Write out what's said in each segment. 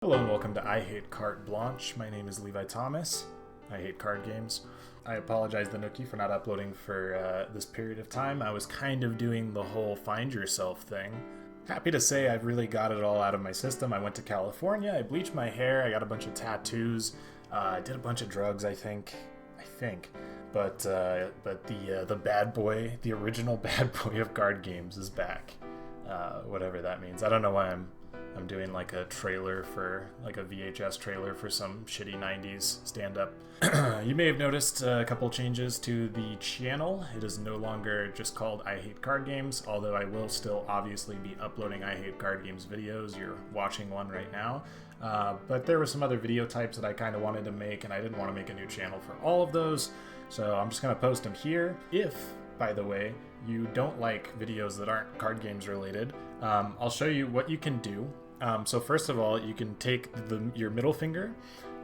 Hello and welcome to I Hate Carte Blanche. My name is Levi Thomas. I hate card games. I apologize to Nookie for not uploading for this period of time. I was kind of doing the whole find yourself thing. Happy to say I've really got it all out of my system. I went to California, I bleached my hair, I got a bunch of tattoos, I did a bunch of drugs, I think. But the bad boy, the original bad boy of card games is back. Whatever that means. I don't know why I'm doing like a trailer for, like a VHS trailer for some shitty 90s stand-up. You may have noticed a couple changes to the channel. It is no longer just called I Hate Card Games, although I will still obviously be uploading I Hate Card Games videos. You're watching one right now. But there were some other video types that I kind of wanted to make, and I didn't want to make a new channel for all of those, so I'm just going to post them here. If, by the way, you don't like videos that aren't card games related, I'll show you what you can do. So first of all, you can take your middle finger,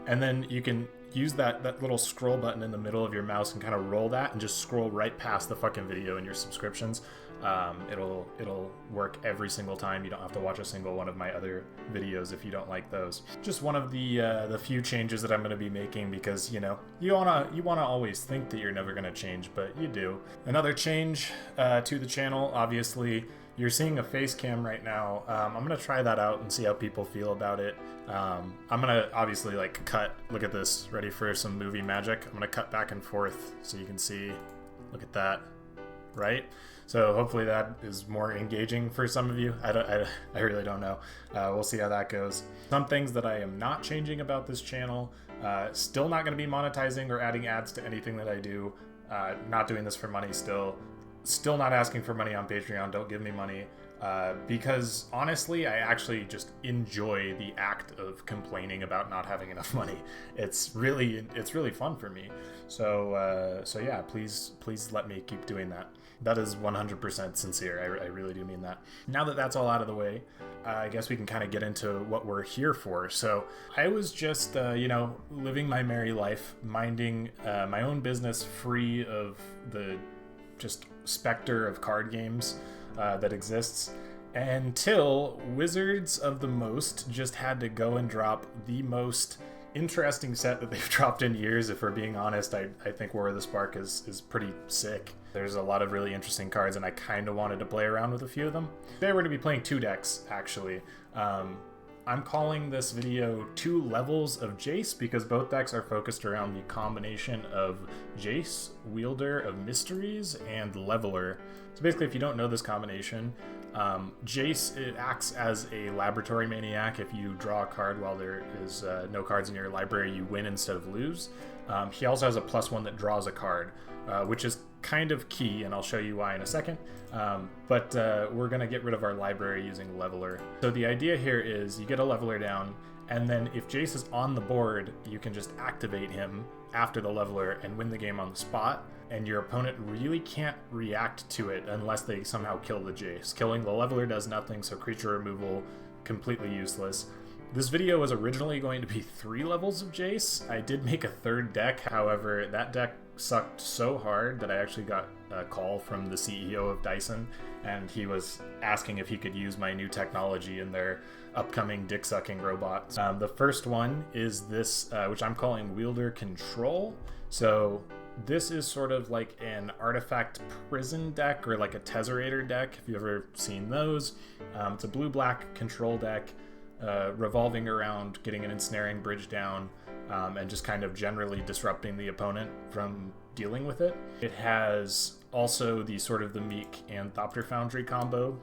and then you can use that little scroll button in the middle of your mouse and kind of roll that and just scroll right past the fucking video in your subscriptions. It'll work every single time. You don't have to watch a single one of my other videos if you don't like those. Just one of the few changes that I'm going to be making, because you wanna always think that you're never going to change, but you do. Another change to the channel, obviously. You're seeing a face cam right now. I'm gonna try that out and see how people feel about it. I'm gonna obviously cut, look at this, ready for some movie magic. I'm gonna cut back and forth so you can see, look at that, right? So hopefully that is more engaging for some of you. I really don't know. We'll see how that goes. Some things that I am not changing about this channel, still not gonna be monetizing or adding ads to anything that I do. Not doing this for money still. Still not asking for money on Patreon. Don't give me money, because honestly, I actually just enjoy the act of complaining about not having enough money. It's really fun for me. So yeah, please let me keep doing that. That is 100% sincere. I really do mean that. Now that that's all out of the way, I guess we can kind of get into what we're here for. So I was just, living my merry life, minding my own business, free of the just specter of card games that exists, until Wizards of the Most just had to go and drop the most interesting set that they've dropped in years. If we're being honest, I think War of the Spark is pretty sick. There's a lot of really interesting cards, and I kind of wanted to play around with a few of them. Today we're going to be playing two decks, actually. I'm calling this video Two Levels of Jace, because both decks are focused around the combination of Jace, Wielder of Mysteries, and Leveler. So basically, if you don't know this combination, Jace, it acts as a laboratory maniac. If you draw a card while there is no cards in your library, you win instead of lose. He also has a +1 that draws a card, which is kind of key, and I'll show you why in a second. But we're going to get rid of our library using Leveler. So the idea here is you get a Leveler down, and then if Jace is on the board, you can just activate him after the Leveler and win the game on the spot, and your opponent really can't react to it unless they somehow kill the Jace. Killing the Leveler does nothing, so creature removal, completely useless. This video was originally going to be 3 levels of Jace. I did make a third deck, however, that deck sucked so hard that I actually got a call from the CEO of Dyson, and he was asking if he could use my new technology in their upcoming dick-sucking robots. The first one is this, which I'm calling Wielder Control. So this is sort of like an artifact prison deck, or like a Tesserator deck, if you've ever seen those. It's a blue-black control deck, revolving around getting an ensnaring bridge down, and just kind of generally disrupting the opponent from dealing with it. It has also the sort of the Meek and Thopter Foundry combo,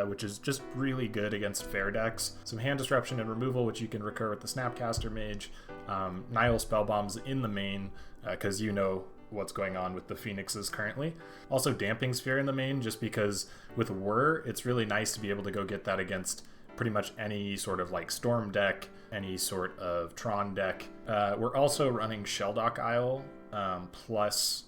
which is just really good against fair decks. Some hand disruption and removal, which you can recur with the Snapcaster Mage. Nihil Spellbombs in the main, because you know what's going on with the Phoenixes currently. Also Damping Sphere in the main, just because with Whir, it's really nice to be able to go get that against pretty much any sort of like Storm deck, any sort of Tron deck. We're also running Shelldock Isle plus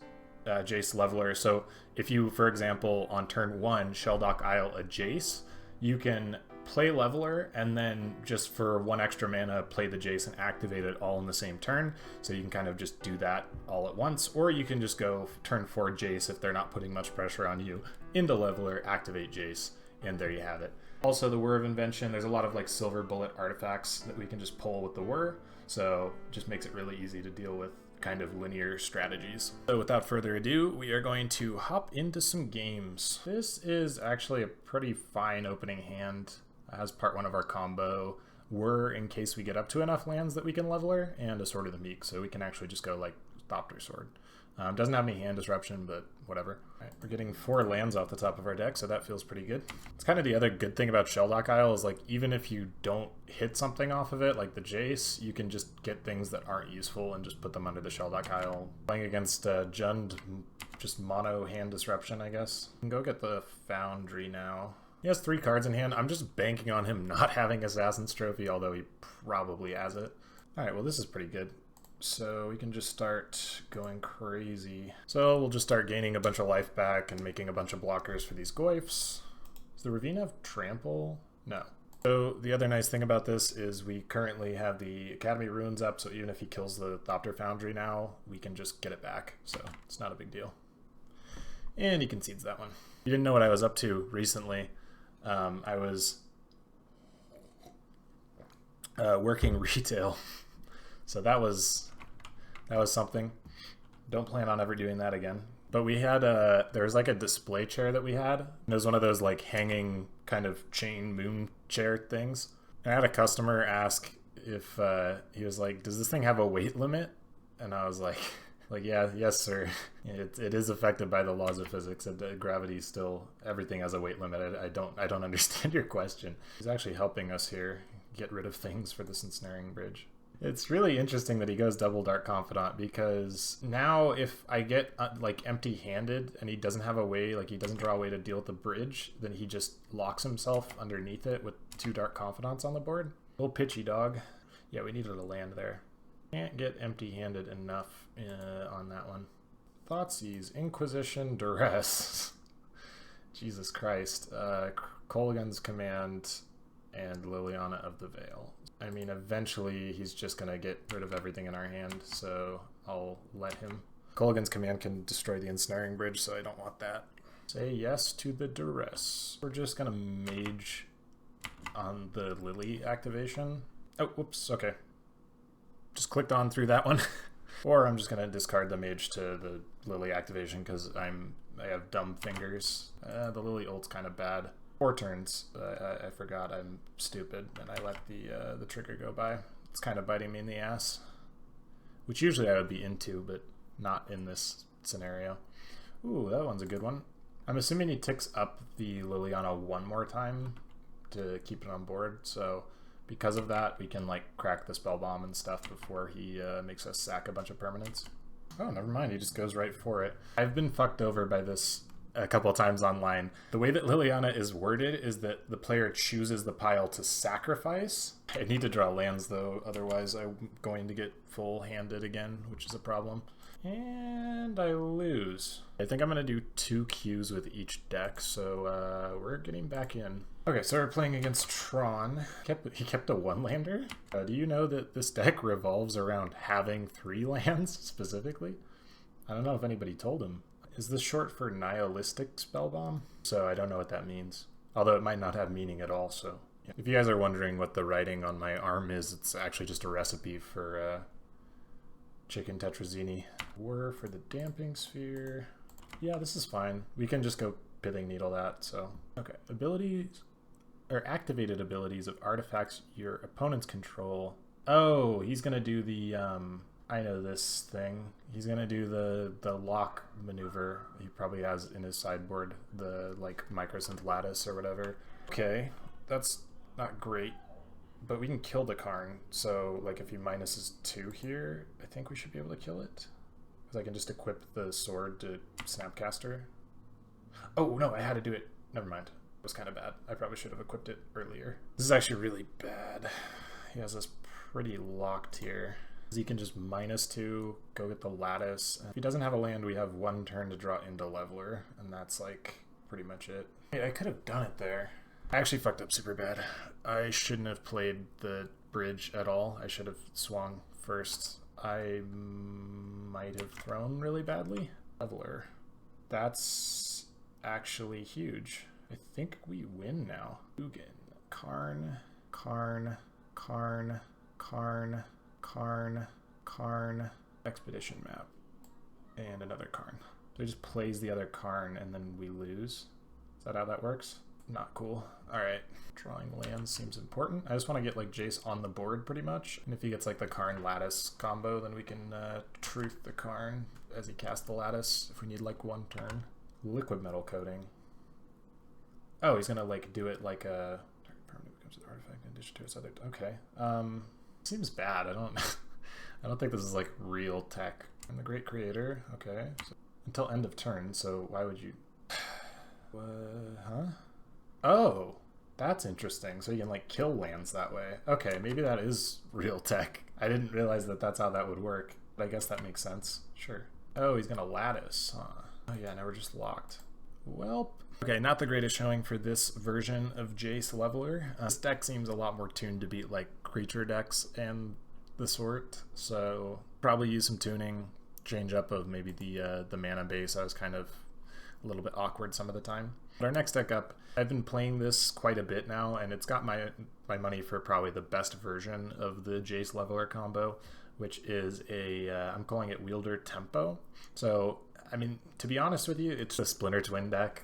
Jace Leveler. So if you, for example, on turn 1, Shelldock Isle a Jace, you can play Leveler and then just for 1 extra mana play the Jace and activate it all in the same turn. So you can kind of just do that all at once, or you can just go turn 4 Jace if they're not putting much pressure on you, into Leveler, activate Jace, and there you have it. Also, the Whir of Invention, there's a lot of like silver bullet artifacts that we can just pull with the Whir, so it just makes it really easy to deal with kind of linear strategies. So without further ado, we are going to hop into some games. This is actually a pretty fine opening hand. It has part 1 of our combo, Whir in case we get up to enough lands that we can level her, and a Sword of the Meek, so we can actually just go like Thopter Sword. Doesn't have any hand disruption, but whatever. Right, we're getting 4 lands off the top of our deck, so that feels pretty good. It's kind of the other good thing about Shelldock Isle is like even if you don't hit something off of it, like the Jace, you can just get things that aren't useful and just put them under the Shelldock Isle. Playing against Jund, just mono hand disruption, I guess. We can go get the Foundry now. He has 3 cards in hand. I'm just banking on him not having Assassin's Trophy, although he probably has it. Alright, well this is pretty good. So we can just start going crazy. So we'll just start gaining a bunch of life back and making a bunch of blockers for these Goyfs. Does the Ravine have trample? No. So the other nice thing about this is we currently have the Academy Ruins up, so even if he kills the Thopter Foundry now, we can just get it back. So it's not a big deal. And he concedes that one. You didn't know what I was up to recently. I was working retail. So that was something. Don't plan on ever doing that again. But we had there was like a display chair that we had. It was one of those like hanging kind of chain moon chair things. And I had a customer ask if he was like, "Does this thing have a weight limit?" And I was like, yeah, yes, sir. It is affected by the laws of physics. And gravity still, everything has a weight limit. I don't understand your question. He's actually helping us here get rid of things for this ensnaring bridge. It's really interesting that he goes double Dark Confidant, because now if I get like empty-handed and he doesn't have a way, like he doesn't draw a way to deal with the bridge, then he just locks himself underneath it with 2 Dark Confidants on the board. A little pitchy, dog. Yeah, we needed a land there. Can't get empty-handed enough on that one. Thoughtseize, Inquisition, Duress. Jesus Christ. Kolaghan's Command and Liliana of the Veil. I mean, eventually he's just going to get rid of everything in our hand, so I'll let him. Kolaghan's Command can destroy the Ensnaring Bridge, so I don't want that. Say yes to the Duress. We're just going to Mage on the Lily activation. Oh, whoops, okay. Just clicked on through that one. Or I'm just going to discard the Mage to the Lily activation because I have dumb fingers. The Lily ult's kind of bad. 4 turns. I forgot I'm stupid and I let the trigger go by. It's kind of biting me in the ass, which usually I would be into, but not in this scenario. Ooh, that one's a good one. I'm assuming he ticks up the Liliana 1 more time to keep it on board, so because of that we can like crack the spell bomb and stuff before he makes us sack a bunch of permanents. Oh, never mind, he just goes right for it. I've been fucked over by this a couple of times online. The way that Liliana is worded is that the player chooses the pile to sacrifice. I need to draw lands though, otherwise I'm going to get full-handed again, which is a problem. And I lose. I think I'm going to do 2 Qs with each deck, so we're getting back in. Okay, so we're playing against Tron. He kept a 1-lander? Do you know that this deck revolves around having 3 lands, specifically? I don't know if anybody told him. Is this short for Nihilistic Spellbomb? So I don't know what that means. Although it might not have meaning at all, so... Yeah. If you guys are wondering what the writing on my arm is, it's actually just a recipe for chicken tetrazzini. Whir for the Damping Sphere. Yeah, this is fine. We can just go Pithing Needle that, so... Okay, abilities... or activated abilities of artifacts your opponents control. Oh, he's gonna do the, I know this thing. He's gonna do the lock maneuver. He probably has in his sideboard the like Microsynth Lattice or whatever. Okay, that's not great, but we can kill the Karn. So like if he minuses 2 here, I think we should be able to kill it. Because I can just equip the sword to Snapcaster. Oh no, I had to do it. Never mind. It was kind of bad. I probably should have equipped it earlier. This is actually really bad. He has us pretty locked here. He can just -2, go get the Lattice. If he doesn't have a land, we have 1 turn to draw into Leveler, and that's like pretty much it. Hey, I could have done it there. I actually fucked up super bad. I shouldn't have played the bridge at all. I should have swung first. I might have thrown really badly. Leveler. That's actually huge. I think we win now. Ugin. Karn, Karn, Karn, Karn, Karn, Karn, expedition map, and another Karn. So he just plays the other Karn and then we lose. Is that how that works? Not cool. Alright, drawing lands seems important. I just want to get like Jace on the board pretty much. And if he gets like the Karn Lattice combo, then we can truth the Karn as he casts the Lattice if we need like one turn. Liquid metal coating. Oh, he's gonna like do it like a permanent becomes an artifact in addition to its other. Okay. Seems bad. I don't think this is like real tech. I'm the Great Creator. Okay. So, until end of turn. So why would you? Huh? Oh, that's interesting. So you can like kill lands that way. Okay, maybe that is real tech. I didn't realize that that's how that would work. But I guess that makes sense. Sure. Oh, he's gonna Lattice, huh? Oh yeah, now we're just locked. Well, okay, not the greatest showing for this version of Jace Leveler. This deck seems a lot more tuned to beat like creature decks and the sort. So probably use some tuning, change up of maybe the mana base. I was kind of a little bit awkward some of the time. But our next deck up, I've been playing this quite a bit now, and it's got my money for probably the best version of the Jace Leveler combo, which is I'm calling it Wielder Tempo. So, I mean, to be honest with you, it's a Splinter Twin deck.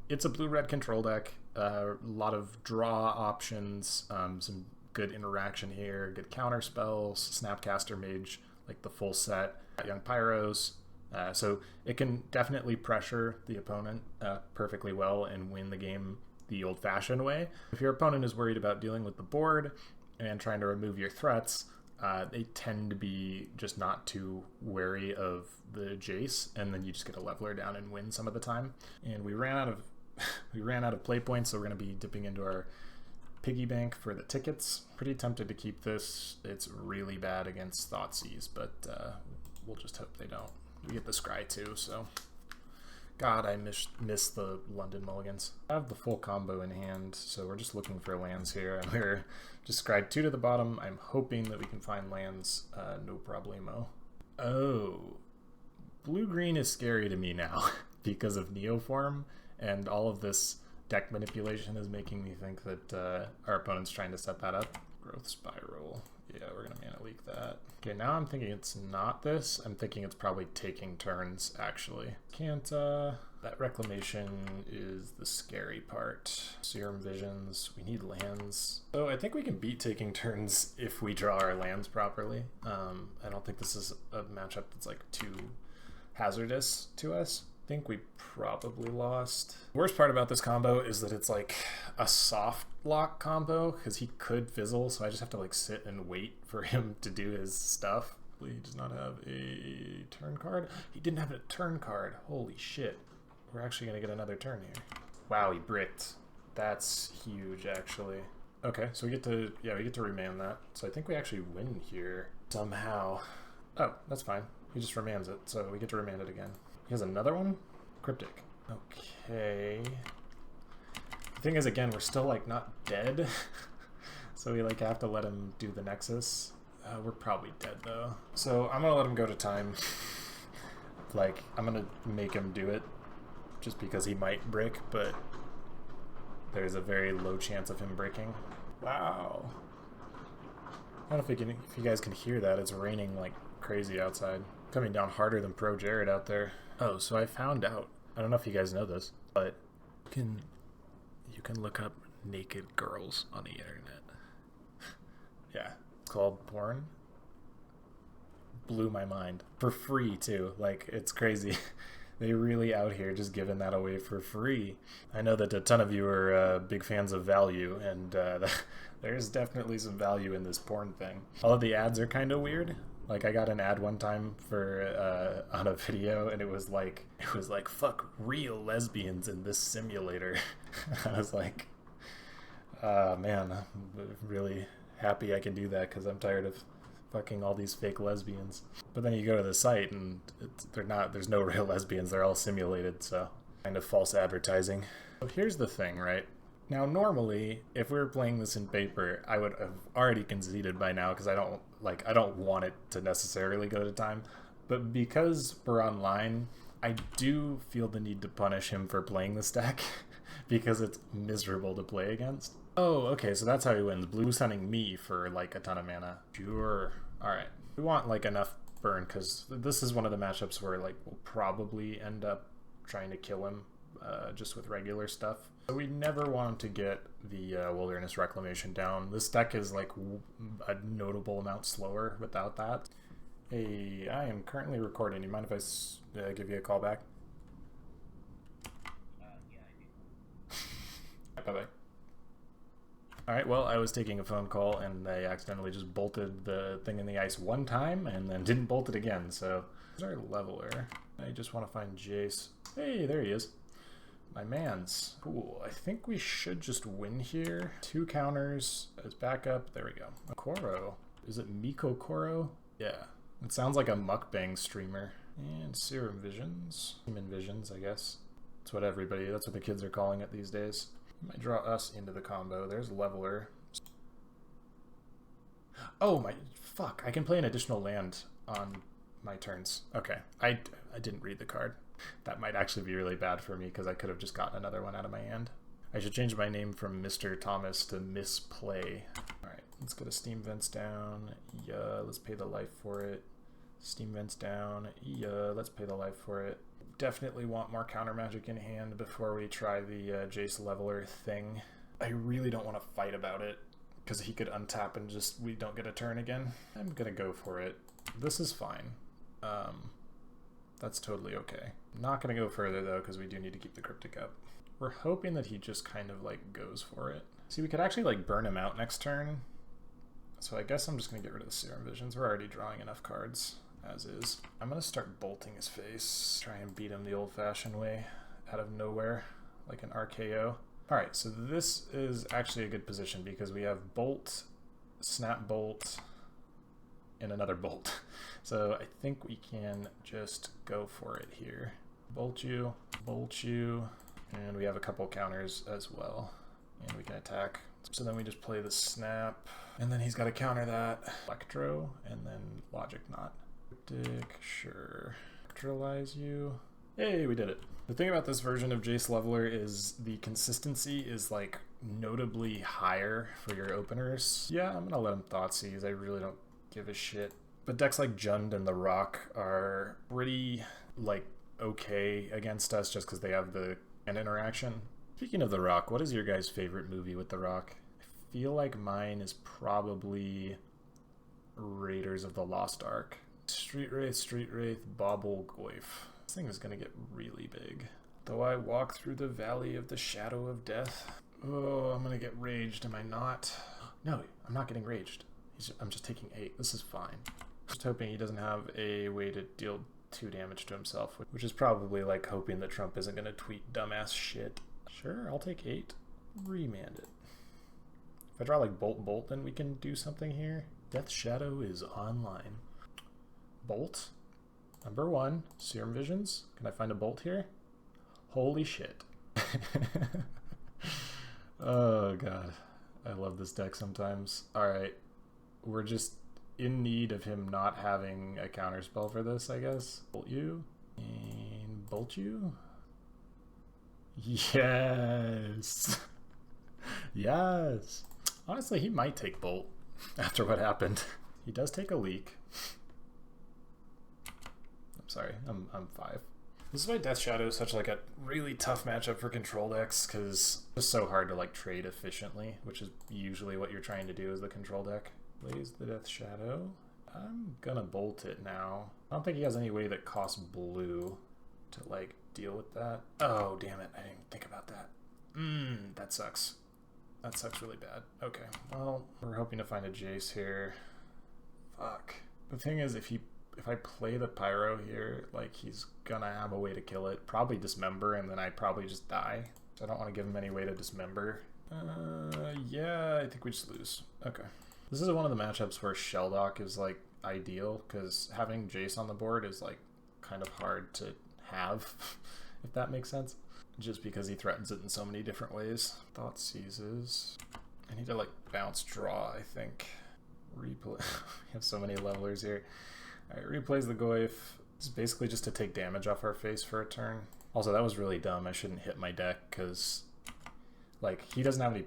It's a blue-red control deck, a lot of draw options, some good interaction here, good counter spells, Snapcaster Mage, like the full set, Young Pyros. So it can definitely pressure the opponent perfectly well and win the game the old-fashioned way. If your opponent is worried about dealing with the board and trying to remove your threats, they tend to be just not too wary of the Jace, and then you just get a leveler down and win some of the time. And we ran out of play points, so we're going to be dipping into our piggy bank for the tickets. Pretty tempted to keep this. It's really bad against Thoughtseize, but we'll just hope they don't. We get the Scry too, so God, I miss the London mulligans. I have the full combo in hand, so we're just looking for lands here, and we're just Scry 2 to the bottom. I'm hoping that we can find lands, no problemo. Oh, blue-green is scary to me now because of Neoform, and all of this deck manipulation is making me think that our opponent's trying to set that up. Growth Spiral. Yeah, we're gonna mana leak that. Okay, now I'm thinking it's not this. I'm thinking it's probably taking turns, actually. Can't, that Reclamation is the scary part. Serum Visions, we need lands. So I think we can beat taking turns if we draw our lands properly. I don't think this is a matchup that's like too hazardous to us. I think we probably lost. The worst part about this combo is that it's like a soft lock combo because he could fizzle, so I just have to like sit and wait for him to do his stuff. He does not have a turn card. He didn't have a turn card. Holy shit. We're actually gonna get another turn here. Wow, he bricked. That's huge, actually. Okay, so we get to remand that. So I think we actually win here somehow. Oh, that's fine. He just remands it, so we get to remand it again. He has another one? Cryptic. Okay. The thing is, again, we're still, like, not dead. So we, like, have to let him do the Nexus. We're probably dead, though. So I'm gonna let him go to time. Like, I'm gonna make him do it just because he might break, but there's a very low chance of him breaking. Wow. I don't know if you guys can hear that. It's raining like crazy outside. Coming down harder than Pro Jared out there. Oh, so I found out. I don't know if you guys know this, but you can look up naked girls on the internet. Yeah, it's called porn. Blew my mind. For free too. Like, it's crazy. They really out here just giving that away for free. I know that a ton of you are big fans of value, and there's definitely some value in this porn thing. All of the ads are kind of weird. Like, I got an ad one time for on a video, and it was like fuck real lesbians in this simulator. I was like, man, I'm really happy I can do that because I'm tired of fucking all these fake lesbians. But then you go to the site and there's no real lesbians, they're all simulated, so kind of false advertising. So here's the thing, right? Now normally, if we were playing this in paper, I would have already conceded by now because I don't want it to necessarily go to time. But because we're online, I do feel the need to punish him for playing this deck because it's miserable to play against. Oh, okay, so that's how he wins. Blue sending me for like a ton of mana. Sure. Alright. We want like enough burn, because this is one of the matchups where like we'll probably end up trying to kill him just with regular stuff. So we never want him to get the Wilderness Reclamation down. This deck is like a notable amount slower without that. Hey, I am currently recording. You mind if I give you a call back? Yeah, I do. Bye-bye. Alright, well, I was taking a phone call and I accidentally just bolted the thing in the ice one time and then didn't bolt it again, so... There's our leveler. I just want to find Jace. Hey, there he is. My man's. Cool, I think we should just win here. 2 counters as backup. There we go. Koro. Is it Miko Koro? Yeah. It sounds like a mukbang streamer. And Serum Visions. Human Visions, I guess. That's what the kids are calling it these days. Might draw us into the combo. There's Leveler. Oh my... Fuck. I can play an additional land on my turns. Okay. I didn't read the card. That might actually be really bad for me because I could have just gotten another one out of my hand. I should change my name from Mr. Thomas to Misplay. Alright. Let's go to Steam Vents down. Yeah. Let's pay the life for it. Steam Vents down. Yeah. Let's pay the life for it. Definitely want more counter magic in hand before we try the Jace Leveler thing. I really don't want to fight about it because he could untap and just we don't get a turn again. I'm gonna go for it. This is fine. That's totally okay. Not gonna go further though because we do need to keep the Cryptic up. We're hoping that he just kind of like goes for it. See, we could actually like burn him out next turn. So I guess I'm just gonna get rid of the Serum Visions. We're already drawing enough cards. As is. I'm gonna start bolting his face. Try and beat him the old-fashioned way, out of nowhere, like an RKO. Alright, so this is actually a good position because we have Bolt, Snap Bolt, and another Bolt. So I think we can just go for it here. Bolt you, and we have a couple counters as well. And we can attack. So then we just play the Snap, and then he's got to counter that. Electro, and then Logic Knot. Sure. Electrolyze you. Hey, we did it. The thing about this version of Jace Leveler is the consistency is like notably higher for your openers. Yeah, I'm gonna let him Thoughtseize. I really don't give a shit. But decks like Jund and the Rock are pretty like okay against us just because they have the end interaction. Speaking of the Rock, what is your guys' favorite movie with the Rock? I feel like mine is probably Raiders of the Lost Ark. Street Wraith, Bobble Goyf. This thing is gonna get really big. Though I walk through the valley of the shadow of death. Oh, I'm gonna get raged, am I not? No, I'm not getting raged. I'm just taking 8. This is fine. Just hoping he doesn't have a way to deal 2 damage to himself, which is probably like hoping that Trump isn't gonna tweet dumbass shit. Sure, I'll take 8. Remand it. If I draw like Bolt, then we can do something here. Death Shadow is online. Bolt. Number 1. Serum Visions. Can I find a Bolt here? Holy shit. Oh god. I love this deck sometimes. Alright. We're just in need of him not having a counterspell for this, I guess. Bolt you. And Bolt you. Yes. Yes. Honestly, he might take Bolt after what happened. He does take a leak. Sorry, I'm 5. This is why Death Shadow is such like a really tough matchup for control decks because it's so hard to like trade efficiently, which is usually what you're trying to do as the control deck. Plays the Death Shadow. I'm gonna Bolt it now. I don't think he has any way that costs blue to like deal with that. Oh damn it! I didn't even think about that. That sucks. That sucks really bad. Okay, well we're hoping to find a Jace here. Fuck. The thing is, if I play the Pyro here, like, he's gonna have a way to kill it. Probably Dismember, and then I probably just die. So I don't want to give him any way to Dismember. Yeah, I think we just lose. Okay. This is one of the matchups where Shelldock is, like, ideal, because having Jace on the board is, like, kind of hard to have, if that makes sense. Just because he threatens it in so many different ways. Thought seizes. I need to, like, bounce draw, I think. Replay. We have so many levelers here. Alright, replays the Goyf. It's basically just to take damage off our face for a turn. Also, that was really dumb. I shouldn't hit my deck, because Like, he doesn't have any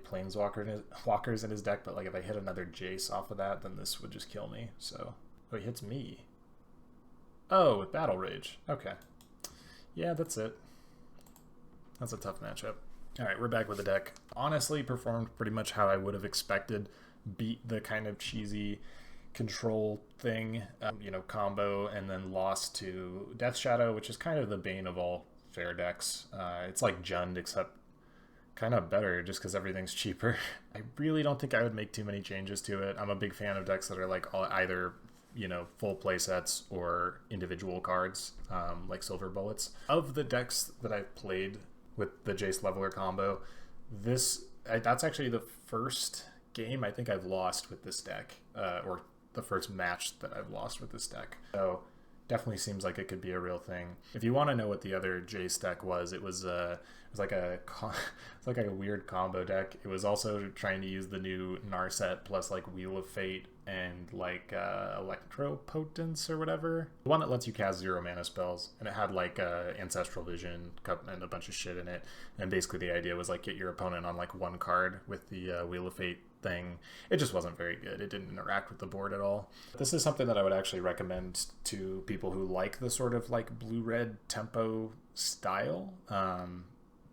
walkers in his deck, but like if I hit another Jace off of that, then this would just kill me. So, oh, he hits me. Oh, with Battle Rage. Okay. Yeah, that's it. That's a tough matchup. All right, we're back with the deck. Honestly, performed pretty much how I would have expected. Beat the kind of cheesy control thing, combo, and then lost to Death Shadow, which is kind of the bane of all fair decks. It's like Jund, except kind of better just because everything's cheaper. I really don't think I would make too many changes to it. I'm a big fan of decks that are like either full play sets or individual cards, like Silver Bullets. Of the decks that I've played with the Jace Leveler combo, that's actually the first game I think I've lost with this deck, or the first match that I've lost with this deck. So definitely seems like it could be a real thing. If you want to know what the other Jace deck was, it was like a weird combo deck. It was also trying to use the new Narset plus like Wheel of Fate and like Electropotence or whatever. The one that lets you cast 0 mana spells, and it had like Ancestral Vision and a bunch of shit in it. And basically the idea was like get your opponent on like one card with the Wheel of Fate thing. It just wasn't very good. It didn't interact with the board at all. This is something that I would actually recommend to people who like the sort of like blue-red tempo style,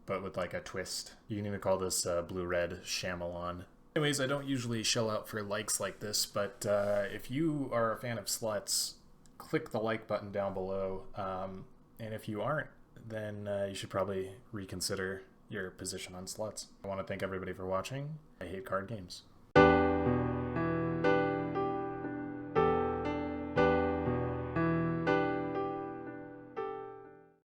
but with like a twist. You can even call this blue-red Shyamalan. Anyways, I don't usually shell out for likes like this, but if you are a fan of sluts, click the like button down below. And if you aren't, then you should probably reconsider your position on sluts. I want to thank everybody for watching. I hate card games.